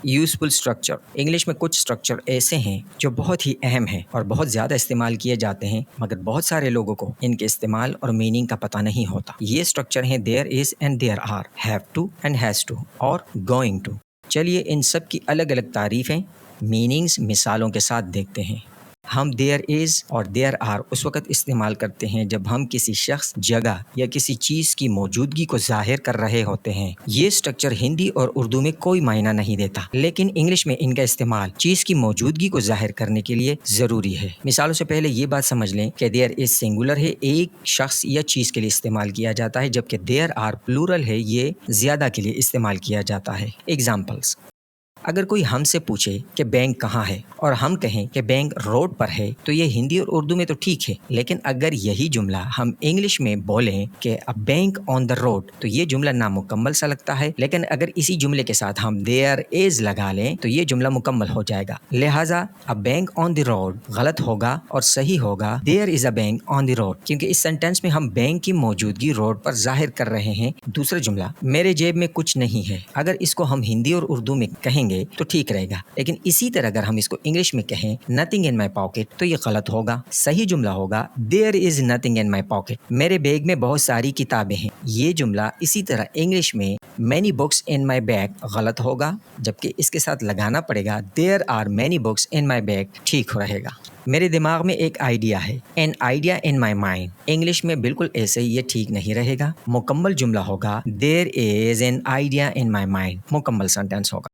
Useful structure. English میں کچھ structure ایسے ہیں جو بہت ہی اہم ہیں اور بہت زیادہ استعمال کیے جاتے ہیں، مگر بہت سارے لوگوں کو ان کے استعمال اور میننگ کا پتہ نہیں ہوتا. یہ اسٹرکچر ہیں there is and there are, have to and has to اور گوئنگ ٹو. چلیے ان سب کی الگ الگ تعریفیں، میننگز مثالوں کے ساتھ دیکھتے ہیں. ہم دیر از اور دیر آر اس وقت استعمال کرتے ہیں جب ہم کسی شخص، جگہ یا کسی چیز کی موجودگی کو ظاہر کر رہے ہوتے ہیں. یہ اسٹرکچر ہندی اور اردو میں کوئی معنی نہیں دیتا، لیکن انگلش میں ان کا استعمال چیز کی موجودگی کو ظاہر کرنے کے لیے ضروری ہے. مثالوں سے پہلے یہ بات سمجھ لیں کہ دیر از سنگولر ہے، ایک شخص یا چیز کے لیے استعمال کیا جاتا ہے، جبکہ دیر آر پلورل ہے، یہ زیادہ کے لیے استعمال کیا جاتا ہے. ایگزامپلس: اگر کوئی ہم سے پوچھے کہ بینک کہاں ہے اور ہم کہیں کہ بینک روڈ پر ہے تو یہ ہندی اور اردو میں تو ٹھیک ہے، لیکن اگر یہی جملہ ہم انگلش میں بولیں کہ a bank on the road تو یہ جملہ نامکمل سا لگتا ہے. لیکن اگر اسی جملے کے ساتھ ہم there is لگا لیں تو یہ جملہ مکمل ہو جائے گا. لہٰذا a bank on the road غلط ہوگا اور صحیح ہوگا there is a bank on the road، کیونکہ اس سینٹینس میں ہم بینک کی موجودگی روڈ پر ظاہر کر رہے ہیں. دوسرا جملہ میرے جیب میں کچھ نہیں ہے، اگر اس کو ہم ہندی اور اردو میں کہیں گے تو ٹھیک رہے گا، لیکن اسی طرح اگر ہم اس کو انگلش میں کہیں nothing in my pocket تو یہ غلط ہوگا. صحیح جملہ ہوگا there is nothing in my pocket، میرے بیگ میں بہت ساری کتابیں ہیں. یہ جملہ اسی طرح انگلش میں many books in my bag غلط ہوگا، جبکہ اس کے ساتھ لگانا پڑے گا there are many books in my bag، ٹھیک رہے گا. میرے دماغ میں ایک آئیڈیا ہے، an idea in my mind. English میں بالکل ایسے ہی یہ ٹھیک نہیں رہے گا. مکمل جملہ ہوگا there is an idea in my mind، مکمل سینٹینس ہوگا.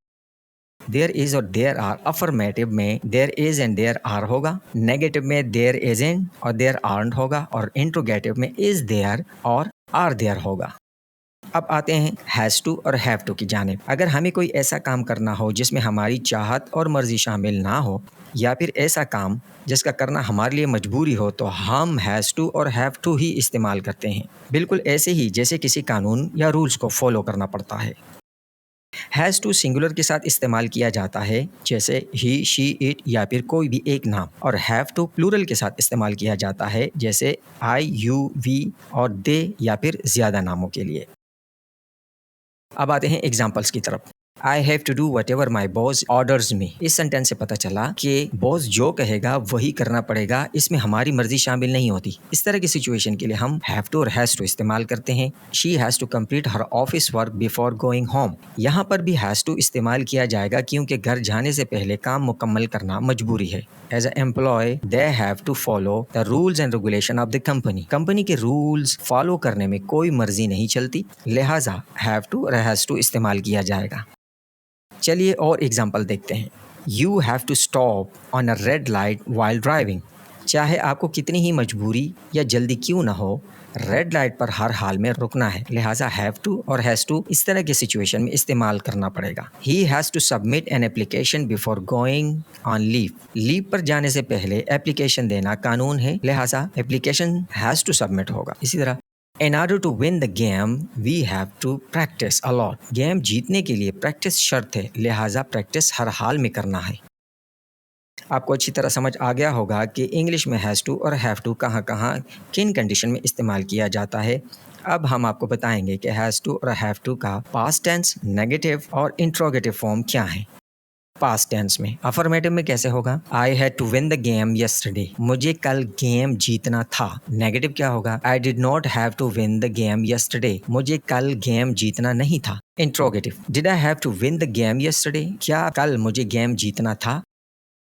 دیر از اور دیر آر افرمیٹو میں دیر از اینڈ دیر آر ہوگا، نیگیٹو میں دیر ازنٹ اور دیر آرنٹ ہوگا، اور انٹروگیٹو میں از دیر اور آر دیر ہوگا. اب آتے ہیں ہیز ٹو اور ہیو ٹو کی جانب. اگر ہمیں کوئی ایسا کام کرنا ہو جس میں ہماری چاہت اور مرضی شامل نہ ہو، یا پھر ایسا کام جس کا کرنا ہمارے لیے مجبوری ہو، تو ہم ہیز ٹو اور ہیو ٹو ہی استعمال کرتے ہیں، بالکل ایسے ہی جیسے کسی قانون یا رولز کو فالو کرنا پڑتا ہے. ہیز ٹو سنگولر کے ساتھ استعمال کیا جاتا ہے، جیسے ہی، شی، اٹ یا پھر کوئی بھی ایک نام. اور ہیو ٹو پلورل کے ساتھ استعمال کیا جاتا ہے، جیسے آئی، یو، وی اور دے یا پھر زیادہ ناموں کے لیے. اب آتے ہیں ایگزامپلس کی طرف. I have to do whatever my boss orders me. اس سینٹینس سے پتہ چلا کہ باس جو کہے گا وہی کرنا پڑے گا، اس میں ہماری مرضی شامل نہیں ہوتی. اس طرح کی سچویشن کے لیے ہم have to اور has to استعمال کرتے ہیں. She has to complete her office work before going home. یہاں پر بھی has to استعمال کیا جائے گا کیونکہ گھر جانے سے پہلے کام مکمل کرنا مجبوری ہے. As an employee, they have to follow the rules and regulation of the company. Company کے رولز فالو کرنے میں کوئی مرضی نہیں چلتی، لہٰذا have to اور has to استعمال کیا جائے گا. چلیے اور ایگزامپل دیکھتے ہیں. You have to stop on a red light while driving. چاہے آپ کو کتنی ہی مجبوری یا جلدی کیوں نہ ہو، ریڈ لائٹ پر ہر حال میں رکنا ہے، لہٰذا have to اور has to اس طرح کی سچویشن میں استعمال کرنا پڑے گا. He has to submit an application before going on leave. لیو پر جانے سے پہلے اپلیکیشن دینا قانون ہے، لہٰذا application has to submit ہوگا. اسی طرح In order to win the game, we have to practice a lot. Game جیتنے کے لیے پریکٹس شرط ہے، لہٰذا پریکٹس ہر حال میں کرنا ہے. آپ کو اچھی طرح سمجھ آ گیا ہوگا کہ انگلش میں ہیز ٹو اور ہیو ٹو کہاں کہاں کن کنڈیشن میں استعمال کیا جاتا ہے. اب ہم آپ کو بتائیں گے کہ ہیز ٹو اور ہیو ٹو کا پاسٹ ٹینس، نیگیٹو اور انٹروگیٹو فارم کیا ہیں. پاسٹ ٹینس میں افرمیٹو میں کیسے ہوگا؟ I had to win the game yesterday. مجھے کل گیم جیتنا تھا. نیگیٹو کیا ہوگا؟ I did not have to win the game yesterday. مجھے کل گیم جیتنا نہیں تھا. Interrogative: Did I have to win the game yesterday? کیا کل مجھے گیم جیتنا تھا؟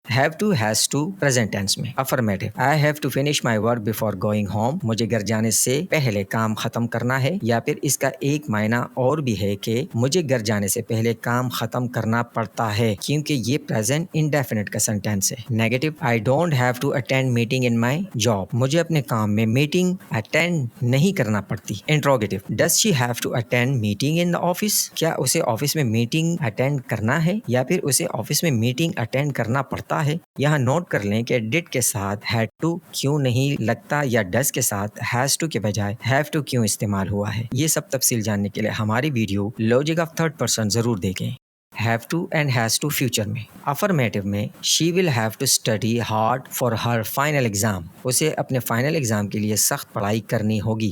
have to has to present tense میں affirmative. I have to finish my work before going home. مجھے گھر جانے سے پہلے کام ختم کرنا ہے، یا پھر اس کا ایک معنی اور بھی ہے کہ مجھے گھر جانے سے پہلے کام ختم کرنا پڑتا ہے، کیونکہ یہ present indefinite کا سینٹینس ہے. Negative: I don't have to attend meeting in my job. مجھے اپنے کام میں میٹنگ اٹینڈ نہیں کرنا پڑتی. Interrogative: Does she have to attend meeting in the office? کیا اسے آفس میں میٹنگ اٹینڈ کرنا ہے یا پھر اسے آفس میں میٹنگ اٹینڈ کرنا پڑتا ہے؟ یہاں نوٹ کر لیں کہ ڈڈ کے ساتھ had to کیوں نہیں لگتا یا ڈز کے ساتھ has to کے بجائے have to کیوں استعمال ہوا ہے. یہ سب تفصیل جاننے کے لیے ہماری video logic of third person ضرور دیکھیں. have to and has to future میں. افرمیٹو میں she will have to study hard for her final exam. اسے اپنے فائنل ایگزام کے لیے سخت پڑھائی کرنی ہوگی.